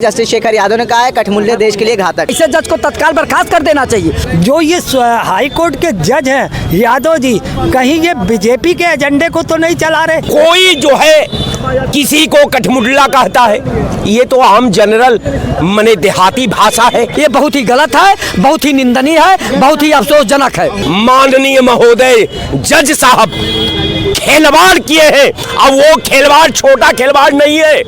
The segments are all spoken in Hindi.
जस्टिस शेखर यादव ने कहा है कठमुल्ले देश के लिए घातक। इसे जज को तत्काल बर्खास्त कर देना चाहिए। जो ये हाई कोर्ट के जज हैं यादव जी, कहीं ये बीजेपी के एजेंडे को तो नहीं चला रहे। कोई जो है किसी को कठमुल्ला कहता है, ये तो आम जनरल मने देहाती भाषा है। ये बहुत ही गलत है, बहुत ही निंदनीय है, बहुत ही अफसोसजनक है। माननीय महोदय जज साहब खिलवाड़ किए हैं। अब वो खिलवाड़ छोटा खिलवाड़ नहीं है,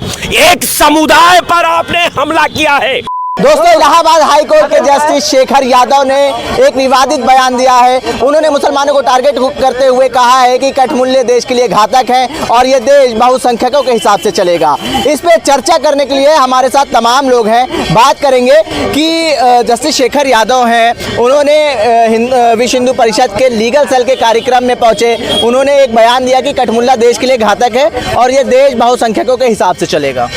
एक समुदाय पर आपने हमला किया है। दोस्तों, इलाहाबाद हाई कोर्ट के जस्टिस शेखर यादव ने एक विवादित बयान दिया है। उन्होंने मुसलमानों को टारगेट करते हुए कहा है कि कठमुल्ले देश के लिए घातक हैं और ये देश बहुसंख्यकों के हिसाब से चलेगा। इस पे चर्चा करने के लिए हमारे साथ तमाम लोग हैं। बात करेंगे कि जस्टिस शेखर यादव हैं, उन्होंने विश्व हिंदू परिषद के लीगल सेल के कार्यक्रम में पहुंचे। उन्होंने एक बयान दिया कि कठमुल्ला देश के लिए घातक है और ये देश बहुसंख्यकों के हिसाब से चलेगा।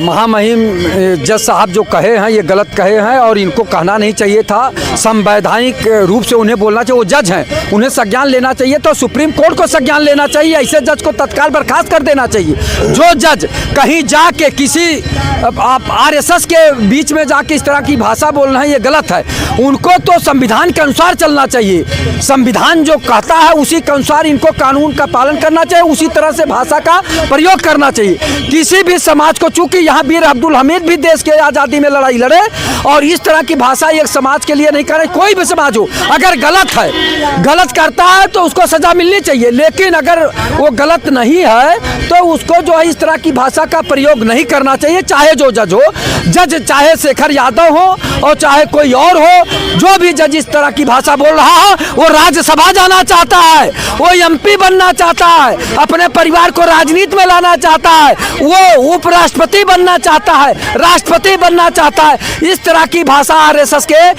महामहिम जज साहब जो कहे हैं ये गलत कहे हैं और इनको कहना नहीं चाहिए था। संवैधानिक रूप से उन्हें बोलना चाहिए। वो जज हैं, उन्हें संज्ञान लेना चाहिए तो सुप्रीम कोर्ट को संज्ञान लेना चाहिए। ऐसे जज को तत्काल बर्खास्त कर देना चाहिए। जो जज कहीं जाके किसी आप आरएसएस के बीच में जाके इस तरह की भाषा बोलना है, ये गलत है। उनको तो संविधान के अनुसार चलना चाहिए। संविधान जो कहता है उसी के अनुसार इनको कानून का पालन करना चाहिए, उसी तरह से भाषा का प्रयोग करना चाहिए। किसी भी समाज को, चूंकि यहाँ वीर अब्दुल हमीद भी देश के आज़ादी में लड़ाई लड़े और इस तरह की भाषा एक समाज के लिए नहीं करे। कोई भी समाज हो, अगर गलत है, गलत करता है तो उसको सजा मिलनी चाहिए। लेकिन अगर वो गलत नहीं है तो उसको जो है इस तरह की भाषा का प्रयोग नहीं करना चाहिए। चाहे जो जज हो, जज चाहे शेखर यादव हो और चाहे कोई और हो, जो भी जज इस तरह की भाषा बोल रहा है वो राज्यसभा जाना चाहता है, वो एमपी बनना चाहता है, अपने परिवार को राजनीति में लाना चाहता है, वो उपराष्ट्रपति बनना चाहता है, राष्ट्रपति बनना चाहता है। इस तरह की भाषा आरएसएस के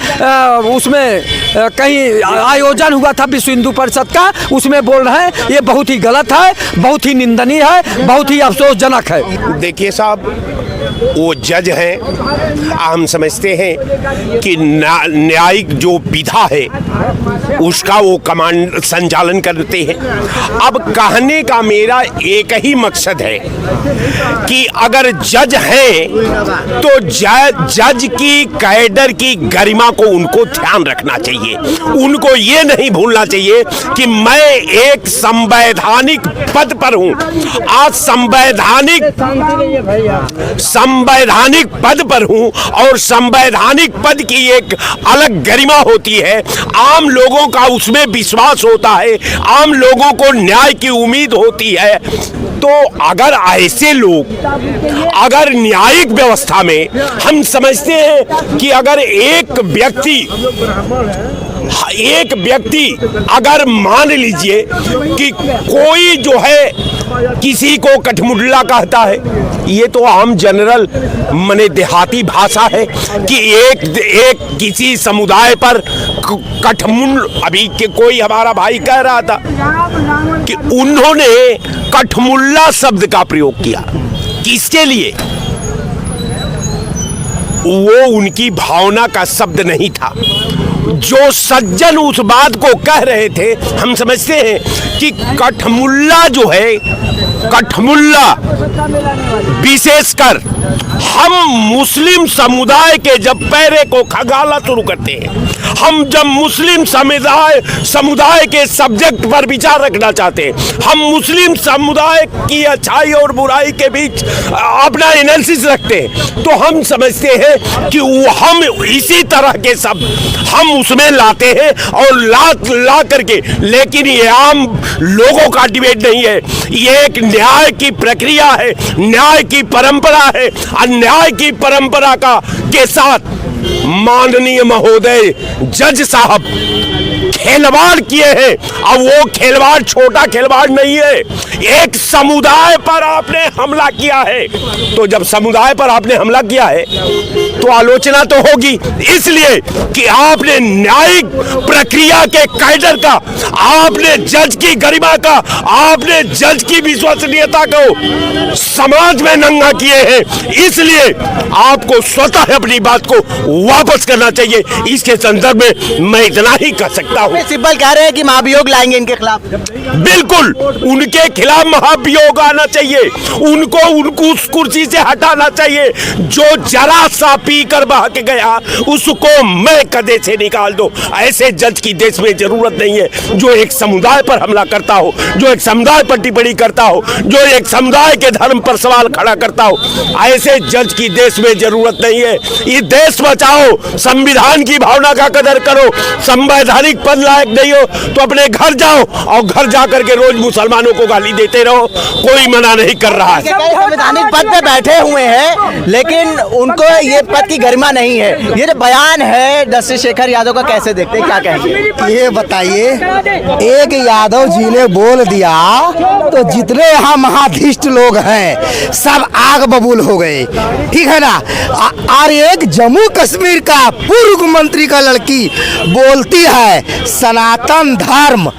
उसमें कहीं आयोजन हुआ था विश्व हिंदू परिषद का, उसमें बोल रहे हैं। ये बहुत ही गलत है, बहुत ही निंदनीय है, बहुत ही अफसोसजनक है। देखिए साहब, वो जज हैं, हम समझते हैं कि न्यायिक जो विधा है उसका वो कमांड संचालन करते हैं। अब कहने का मेरा एक ही मकसद है कि अगर जज हैं तो जज की कैडर की गरिमा को उनको ध्यान रखना चाहिए। उनको ये नहीं भूलना चाहिए कि मैं एक संवैधानिक पद पर हूं। आज संवैधानिक पद पर हूं और संवैधानिक पद की एक अलग गरिमा होती है। आम लोगों का उसमें विश्वास होता है, आम लोगों को न्याय की उम्मीद होती है। तो अगर ऐसे लोग, अगर न्यायिक व्यवस्था में हम समझते हैं कि अगर एक व्यक्ति अगर मान लीजिए कि कोई जो है किसी को कठमुल्ला कहता है, ये तो आम जनरल मने देहाती भाषा है कि एक किसी समुदाय पर अभी के कोई हमारा भाई कह रहा था कि उन्होंने कठमुल्ला शब्द का प्रयोग किया। किसके लिए? वो उनकी भावना का शब्द नहीं था। जो सज्जन उस बात को कह रहे थे, हम समझते हैं कि कठमुल्ला जो है, कठमुल्ला विशेषकर हम मुस्लिम समुदाय के जब पैरे को खगाला शुरू करते हैं, हम जब मुस्लिम समुदाय के सब्जेक्ट पर विचार रखना चाहते हैं, हम मुस्लिम समुदाय की अच्छाई और बुराई के बीच अपना एनालिसिस रखते हैं, तो हम समझते हैं कि हम इसी तरह के शब्द हम उसमें लाते हैं और ला करके। लेकिन ये आम लोगों का डिबेट नहीं है, ये एक न्याय की प्रक्रिया है, न्याय की परंपरा है। और न्याय की परंपरा के साथ माननीय महोदय जज साहब खिलवाड़ किए हैं। अब वो खिलवाड़ छोटा खिलवाड़ नहीं है, एक समुदाय पर आपने हमला किया है। तो जब समुदाय पर आपने हमला किया है तो आलोचना तो होगी, इसलिए कि आपने न्यायिक प्रक्रिया के कैडर का, आपने जज की गरिमा का, आपने जज की विश्वसनीयता को समाज में नंगा किए हैं। इसलिए आपको स्वतः अपनी बात को वापस करना चाहिए। इसके संदर्भ में मैं इतना ही कह सकता हूं सिब्बल कह रहे हैं कि महाभियोग लाएंगे इनके खिलाफ। बिल्कुल उनके खिलाफ महाभियोग आना चाहिए, उनको उस कुर्सी से हटाना चाहिए। जो जरा सा पी कर बहक गया उसको मैं कदे से निकाल दो। ऐसे जज की देश में जरूरत नहीं है जो एक समुदाय पर हमला करता हो, जो एक समुदाय पर टिप्पणी करता हो, जो एक समुदाय के धर्म पर सवाल खड़ा करता हो। ऐसे जज की देश में जरूरत नहीं है। ये देश बचाओ, संविधान की भावना का कदर करो। संवैधानिक पद लायक नहीं हो तो अपने घर जाओ और घर जाकर के रोज मुसलमानों को गाली देते रहो, कोई मना नहीं कर रहा है। संवैधानिक पद पे बैठे हुए हैं लेकिन उनको ये पद की गरिमा नहीं है। ये जो बयान है जस्टिस शेखर यादव का कैसे देखते हैं, क्या कहेंगे? ये बताइए, एक यादव जी ने बोल दिया तो जितने यहाँ महाधिष्ट लोग हैं सब आग बबूल हो गए, ठीक है ना। और एक जम्मू कश्मीर का पूर्व मंत्री का लड़की बोलती है सनातन धर्म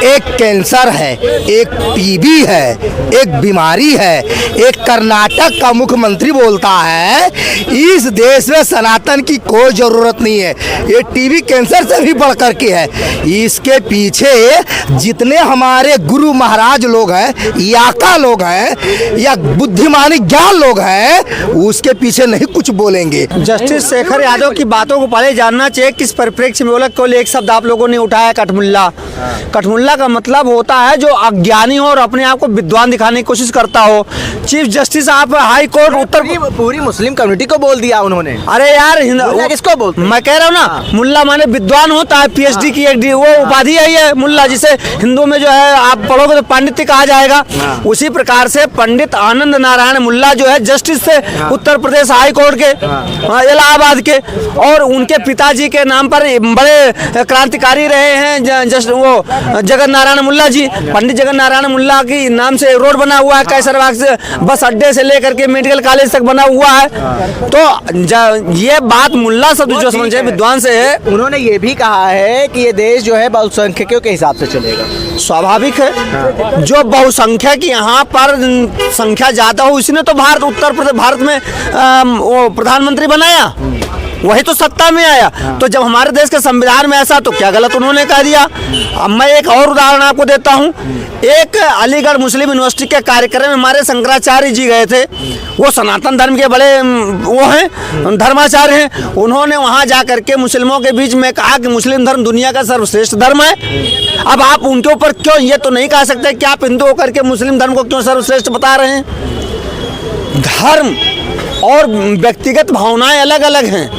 एक कैंसर है, एक टीबी है, एक बीमारी है। एक कर्नाटक का मुख्यमंत्री बोलता है इस देश में सनातन की कोई जरूरत नहीं है, ये टीबी कैंसर से भी बढ़ कर के है। इसके पीछे जितने हमारे गुरु महाराज लोग हैं, याका लोग हैं या बुद्धिमानी ज्ञान लोग हैं, उसके पीछे नहीं कुछ बोलेंगे। जस्टिस शेखर यादव की बातों को पहले जानना चाहिए किस परिप्रेक्ष्य में बोला। केवल एक शब्द आप लोगों ने उठाया, कठमुल्ला। कठमुल्ला का मतलब होता है जो अज्ञानी हो और अपने आप को विद्वान दिखाने की कोशिश करता हो। चीफ जस्टिस आप हाई कोर्ट उत्तर पूरी मुस्लिम कम्युनिटी को बोल दिया उन्होंने। अरे यार किसको बोलते? मैं कह रहा हूँ ना, मुल्ला माने विद्वान होता है, पीएचडी की एक वो उपाधि है ये मुल्ला, जिसे हिंदू में जो है आप पढ़ोगे तो पंडित कहा जाएगा। उसी प्रकार से पंडित आनंद नारायण मुल्ला जो है जस्टिस थे उत्तर प्रदेश हाई कोर्ट के, इलाहाबाद के, और उनके पिताजी के नाम पर बड़े क्रांतिकारी रहे हैं वो जगन नारायण मुल्ला जी। पंडित जगन नारायण मुल्ला के नाम से रोड बना हुआ है, कैसरबाग से बस अड्डे से लेकर के मेडिकल कॉलेज तक बना हुआ है। तो ये बात मुल्ला शब्द जो समझे विद्वान से है। उन्होंने ये भी कहा है कि ये देश जो है बहुसंख्यकों के हिसाब से चलेगा। स्वाभाविक है, जो बहुसंख्यक यहाँ पर संख्या ज्यादा हो इसने तो उत्तर प्रदेश भारत में वो प्रधानमंत्री बनाया, वही तो सत्ता में आया। तो जब हमारे देश के संविधान में ऐसा, तो क्या गलत उन्होंने कह दिया। अब मैं एक और उदाहरण आपको देता हूँ। एक अलीगढ़ मुस्लिम यूनिवर्सिटी के कार्यक्रम में हमारे शंकराचार्य जी गए थे। वो सनातन धर्म के बड़े वो हैं, धर्माचार्य हैं। उन्होंने वहाँ जा करके मुस्लिमों के बीच में कहा कि मुस्लिम धर्म दुनिया का सर्वश्रेष्ठ धर्म है। अब आप उनके ऊपर क्यों ये तो नहीं कह सकते कि आप हिंदू होकर के मुस्लिम धर्म को क्यों सर्वश्रेष्ठ बता रहे हैं। धर्म और व्यक्तिगत भावनाएं अलग अलग हैं।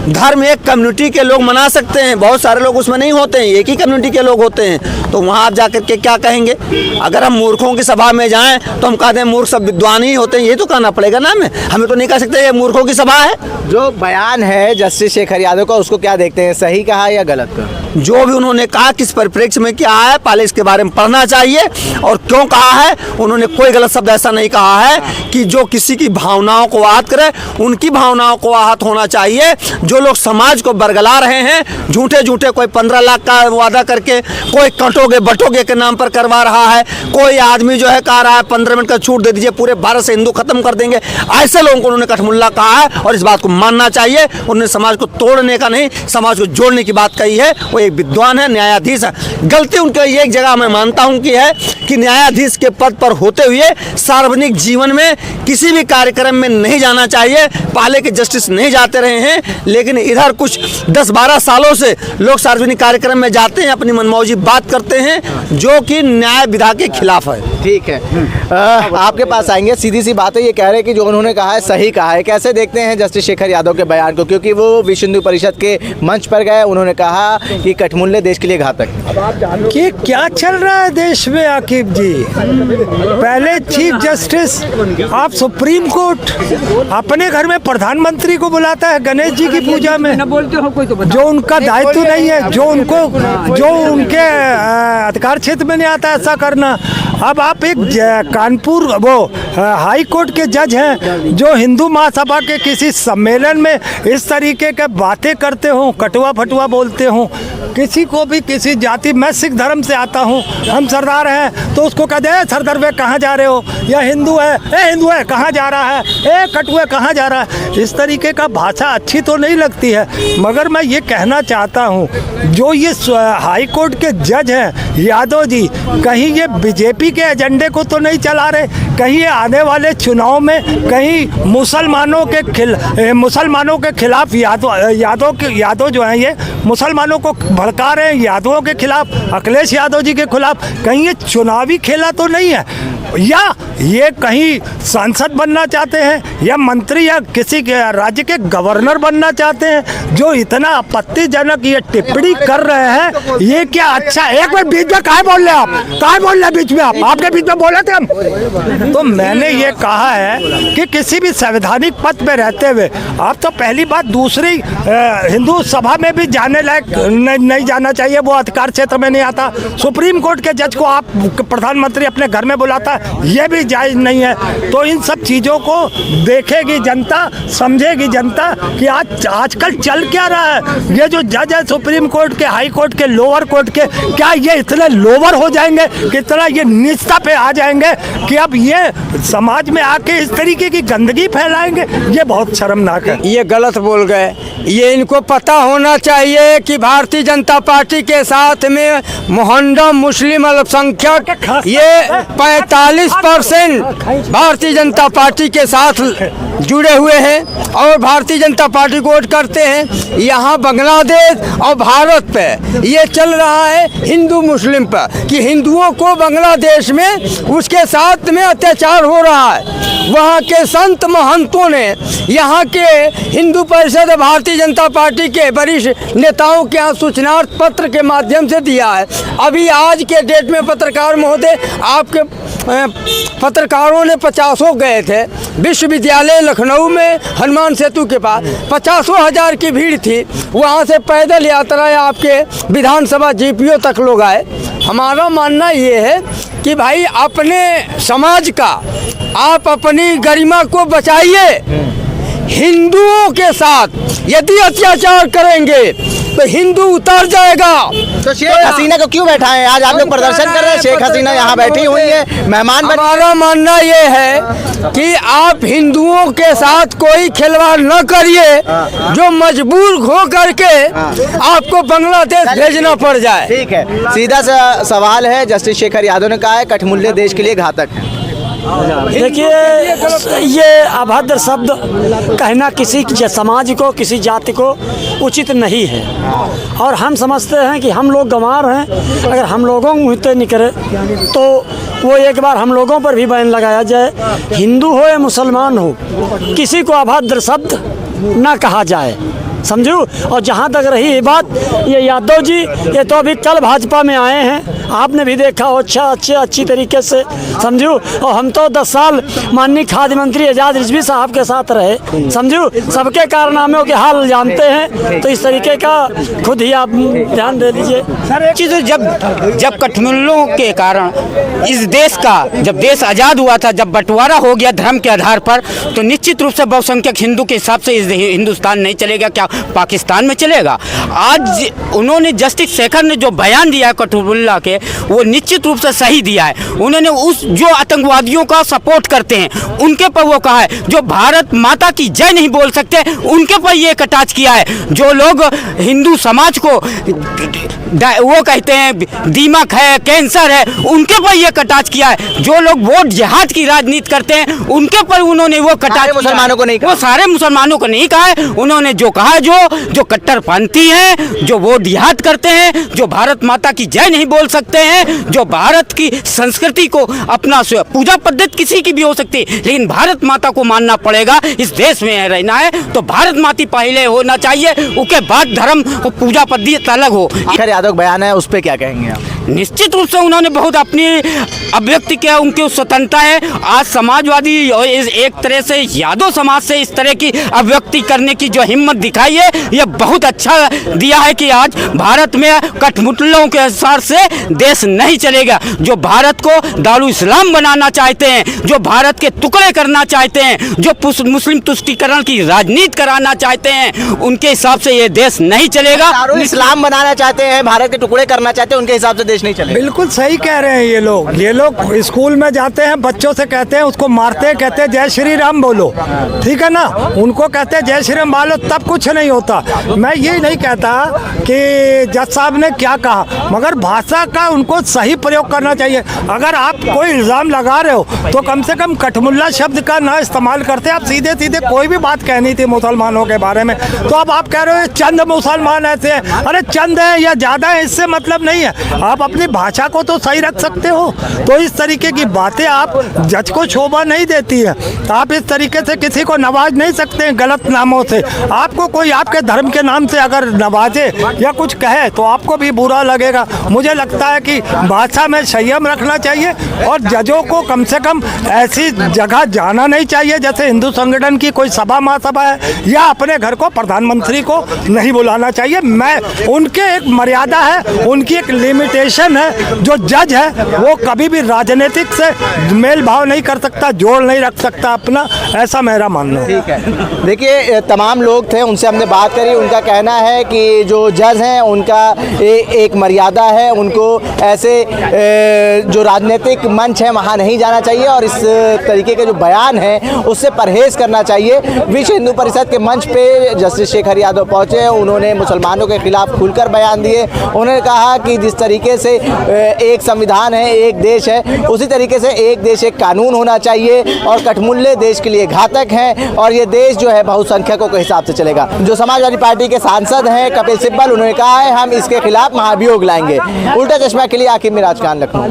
धर्म एक कम्युनिटी के लोग मना सकते हैं, बहुत सारे लोग उसमें नहीं होते हैं, एक ही कम्युनिटी के लोग होते हैं। तो वहाँ आप जाकर के क्या कहेंगे? अगर हम मूर्खों की सभा में जाएं तो हम कहते हैं मूर्ख सब विद्वान ही होते हैं, ये तो कहना पड़ेगा ना। हमें तो नहीं कह सकते ये मूर्खों की सभा है। जो बयान है जस्टिस शेखर यादव का, उसको क्या देखते हैं, सही कहा या गलत कहा? जो भी उन्होंने कहा किस परिप्रेक्ष्य में क्या है, पहले इसके बारे में पढ़ना चाहिए। और क्यों कहा है, उन्होंने कोई गलत शब्द ऐसा नहीं कहा है कि जो किसी की भावनाओं को आहत करे। उनकी भावनाओं को आहत होना चाहिए जो लोग समाज को बरगला रहे हैं, झूठे झूठे कोई 15 लाख का वादा करके, कोई कटोगे बटोगे के नाम पर करवा रहा है, कोई आदमी जो है कह रहा है 15 मिनट का छूट दे दीजिए, पूरे भारत से हिंदू खत्म कर देंगे। ऐसे लोगों को उन्होंने कठमुल्ला कहा है और इस बात को मानना चाहिए। उन्होंने समाज को तोड़ने का नहीं, समाज को जोड़ने की बात कही है। वो एक विद्वान है, न्यायाधीश है। गलती उनकी एक जगह मैं मानता हूं कि है कि न्यायाधीश के पद पर होते हुए सार्वजनिक जीवन में किसी भी कार्यक्रम में नहीं जाना चाहिए। पहले के जस्टिस नहीं जाते रहे हैं, लेकिन इधर कुछ 10-12 सालों से लोग सार्वजनिक कार्यक्रम में जाते हैं, अपनी मनमौजी बात करते हैं जो कि न्याय विधा के खिलाफ है। ठीक है, आपके पास आएंगे। सीधी सी बात है, ये कह रहे हैं कि जो उन्होंने कहा है सही कहा है। कैसे देखते हैं जस्टिस शेखर यादव के बयान को, क्योंकि वो विश्व हिंदू परिषद के मंच पर गए, उन्होंने कहा कि कठमुल्ले देश के लिए घातक। कि क्या चल रहा है देश में आकिब जी? पहले chief justice of supreme court अपने घर में प्रधानमंत्री को बुलाता है गणेश जी की पूजा में, जो उनका दायित्व नहीं है, जो उनके अधिकार क्षेत्र में नहीं आता ऐसा करना। अब आप एक कानपुर वो हाई कोर्ट के जज हैं जो हिंदू महासभा के किसी सम्मेलन में इस तरीके के बातें करते हो, कटुआ फटुआ बोलते हो, किसी को भी किसी जाति, मैं सिख धर्म से आता हूँ, हम सरदार हैं तो उसको कह दे सरदार वे कहाँ जा रहे हो, या हिंदू है कहाँ जा रहा है, कटुए कहाँ जा रहा है। इस तरीके का भाषा अच्छी तो नहीं लगती है, मगर मैं ये कहना चाहता हूँ जो ये हाई कोर्ट के जज हैं यादव जी, कहीं ये बीजेपी के एजेंडे को तो नहीं चला रहे, कहीं ये आने वाले चुनाव में कहीं मुसलमानों के खिलाफ यादव जो हैं ये मुसलमानों को भड़का रहे हैं, यादवों के खिलाफ, अखिलेश यादव जी के खिलाफ, कहीं ये चुनावी खेला तो नहीं है, या ये कहीं सांसद बनना चाहते हैं या मंत्री या किसी के राज्य के गवर्नर बनना चाहते हैं। जो इतना आपत्तिजनक ये टिप्पणी कर रहे हैं, ये क्या अच्छा, एक बार बीच में काहे बोल रहे आप, काहे बोल रहे बीच में, आपके बीच में बोले थे हम। तो मैंने ये कहा है कि किसी भी संवैधानिक पद पे रहते हुए आप तो पहली बात, दूसरी हिंदू सभा में भी जाने लायक नहीं जाना चाहिए, वो अधिकार क्षेत्र में नहीं आता। सुप्रीम कोर्ट के जज को आप प्रधानमंत्री अपने घर में बुलाता, ये भी जायज नहीं है। तो इन सब चीज़ों को देखेगी जनता, समझेगी जनता कि आजकल चल क्या रहा है। ये जो जज है सुप्रीम कोर्ट के, हाई कोर्ट के, लोअर कोर्ट के, क्या ये इतने लोअर हो जाएंगे, कितना ये नीचता पे आ जाएंगे कि अब ये समाज में आके इस तरीके की गंदगी फैलाएंगे, ये बहुत शर्मनाक है। ये गलत बोल गए। ये इनको पता होना चाहिए कि भारतीय जनता पार्टी के साथ में मोहम्मद मुस्लिम अल्पसंख्यक ये 45% भारतीय जनता पार्टी के साथ जुड़े हुए हैं और भारतीय जनता पार्टी को वोट करते हैं। यहाँ बांग्लादेश और भारत पे ये चल रहा है हिंदू मुस्लिम पर कि हिंदुओं को बांग्लादेश में उसके साथ में अत्याचार हो रहा है। वहाँ के संत महंतों ने यहाँ के हिंदू परिषद भारतीय जनता पार्टी के वरिष्ठ नेताओं के यहाँ सूचनार्थ पत्र के माध्यम से दिया है। अभी आज के डेट में पत्रकार महोदय, आपके पत्रकारों ने 50 गए थे विश्वविद्यालय लखनऊ में हनुमान सेतु के पास, 50,000 की भीड़ थी। वहाँ से पैदल यात्रा आपके विधानसभा जीपीओ तक लोग आए। हमारा मानना ये है कि भाई अपने समाज का आप अपनी गरिमा को बचाइए। हिंदुओं के साथ यदि अत्याचार करेंगे तो हिंदू उतर जाएगा। तो शेख हसीना को क्यों बैठाएं? आज आप लोग प्रदर्शन कर रहे हैं, शेख हसीना यहाँ बैठी हुई है, मेहमान बनी। हमारा मानना ये है कि आप हिंदुओं के साथ कोई खिलवाड़ न करिए जो मजबूर हो करके आपको बांग्लादेश भेजना पड़ जाए। ठीक है, सीधा सा सवाल है, जस्टिस शेखर यादव ने कहा है कठमुल्ले देश के लिए घातक है। देखिए, ये अभद्र शब्द कहना किसी समाज को, किसी जाति को उचित नहीं है और हम समझते हैं कि हम लोग गंवार हैं। अगर हम लोगों को मुँहते निकले तो वो एक बार हम लोगों पर भी बैन लगाया जाए। हिंदू हो या मुसलमान हो, किसी को अभद्र शब्द ना कहा जाए, समझू। और जहाँ तक रही ये बात, ये यादव जी ये तो अभी कल भाजपा में आए हैं, आपने भी देखा हो अच्छी तरीके से, समझू। और हम तो 10 साल माननीय खाद्य मंत्री एजाज रिजवी साहब के साथ रहे, समझू। सबके कारनामों के हाल जानते हैं, तो इस तरीके का खुद ही आप ध्यान दे लीजिए। चीज़ जब कठमुल्लों के कारण इस देश का, जब देश आज़ाद हुआ था, जब बंटवारा हो गया धर्म के आधार पर, तो निश्चित रूप से बहुसंख्यक हिंदू के हिसाब से इस हिंदुस्तान नहीं चलेगा, क्या पाकिस्तान में चलेगा। आज उन्होंने जस्टिस शेखर ने जो बयान दिया है कठमुल्ला के, वो निश्चित रूप से सही दिया है। उन्होंने उस जो आतंकवादियों का सपोर्ट करते हैं उनके पर वो कहा है, जो भारत माता की जय नहीं बोल सकते उनके पर ये कटाच किया है। जो लोग हिंदू समाज को वो कहते हैं दीमक है, कैंसर है, उनके पर ये कटाच किया है। जो लोग वोट जिहाद की राजनीति करते हैं उनके पर उन्होंने वो कटाच, मुसलमानों को नहीं कहा, वो सारे मुसलमानों को नहीं कहा है। उन्होंने जो कहा, जो कट्टरपंथी हैं, जो वोट जिहाद करते हैं, जो भारत माता की जय नहीं बोल सकते हैं, जो भारत की संस्कृति को अपना पूजा पद्धति किसी की भी हो सकती है, लेकिन भारत माता को मानना पड़ेगा, इस देश में रहना है तो भारत माता पहले होना चाहिए, उसके बाद धर्म और पूजा पद्धति अलग हो। शेखर यादव का बयान है, उस पर क्या कहेंगे आप? निश्चित रूप से उन्होंने बहुत अपनी अभिव्यक्ति किया, उनकी स्वतंत्रता है। आज समाजवादी और एक तरह से यादव समाज से इस तरह की अभिव्यक्ति करने की जो हिम्मत दिखाई है, यह बहुत अच्छा दिया है कि आज भारत में कठपुतलियों के अनुसार से देश नहीं चलेगा। जो भारत को दारुल इस्लाम बनाना चाहते हैं, जो भारत के टुकड़े करना चाहते हैं, जो मुस्लिम तुष्टीकरण की राजनीति कराना चाहते हैं, उनके हिसाब से ये देश नहीं चलेगा। दारुल इस्लाम बनाना चाहते हैं, भारत के टुकड़े करना चाहते हैं, उनके हिसाब से देश नहीं चलेगा। बिल्कुल सही कह रहे हैं ये लोग स्कूल में जाते हैं, बच्चों से कहते हैं, उसको मारते हैं, कहते हैं जय श्री राम बोलो, ठीक है ना। उनको कहते हैं जय श्री राम बोलो, तब कुछ नहीं होता। मैं ये नहीं कहता कि जज साहब ने क्या कहा, मगर भाषा का उनको सही प्रयोग करना चाहिए। अगर आप कोई इल्ज़ाम लगा रहे हो तो कम से कम कठमुल्ला शब्द का ना इस्तेमाल करते। आप सीधे सीधे कोई भी बात कहनी थी मुसलमानों के बारे में, तो अब आप कह रहे हो चंद मुसलमान ऐसे हैं। अरे चंद है या ज़्यादा है, इससे मतलब नहीं है। आप अपनी भाषा को तो सही रख सकते हो। तो इस तरीके की बातें आप जज को शोभा नहीं देती है। आप इस तरीके से किसी को नवाज नहीं सकते हैं गलत नामों से। आपको कोई आपके धर्म के नाम से अगर नवाजे या कुछ कहे तो आपको भी बुरा लगेगा। मुझे लगता है कि भाषा में संयम रखना चाहिए और जजों को कम से कम ऐसी जगह जाना नहीं चाहिए जैसे हिंदू संगठन की कोई सभा महासभा है, या अपने घर को प्रधानमंत्री को नहीं बुलाना चाहिए। मैं उनके एक मर्यादा है, उनकी एक लिमिटेशन है। जो जज है वो कभी भी राजनीतिक से मेल भाव नहीं कर सकता, जोड़ नहीं रख सकता अपना, ऐसा मेरा मानना है। ठीक है, देखिए तमाम लोग थे, उनसे हमने बात करी। उनका कहना है कि जो जज हैं उनका एक मर्यादा है, उनको ऐसे जो राजनीतिक मंच है वहाँ नहीं जाना चाहिए और इस तरीके के जो बयान हैं उससे परहेज करना चाहिए। विश्व हिंदू परिषद के मंच पे जस्टिस शेखर यादव पहुँचे, उन्होंने मुसलमानों के खिलाफ खुलकर बयान दिए। उन्होंने कहा कि जिस तरीके से एक संविधान है, एक देश है, उसी तरीके से एक देश एक कानून होना चाहिए और कठमुल्ले देश के लिए घातक हैं और ये देश जो है बहुसंख्यकों के हिसाब से चलेगा। जो समाजवादी पार्टी के सांसद हैं कपिल सिब्बल, उन्होंने कहा है हम इसके खिलाफ महाभियोग लाएंगे। उल्टा चश्मा के लिए आकिब मिराज खान, लखनऊ।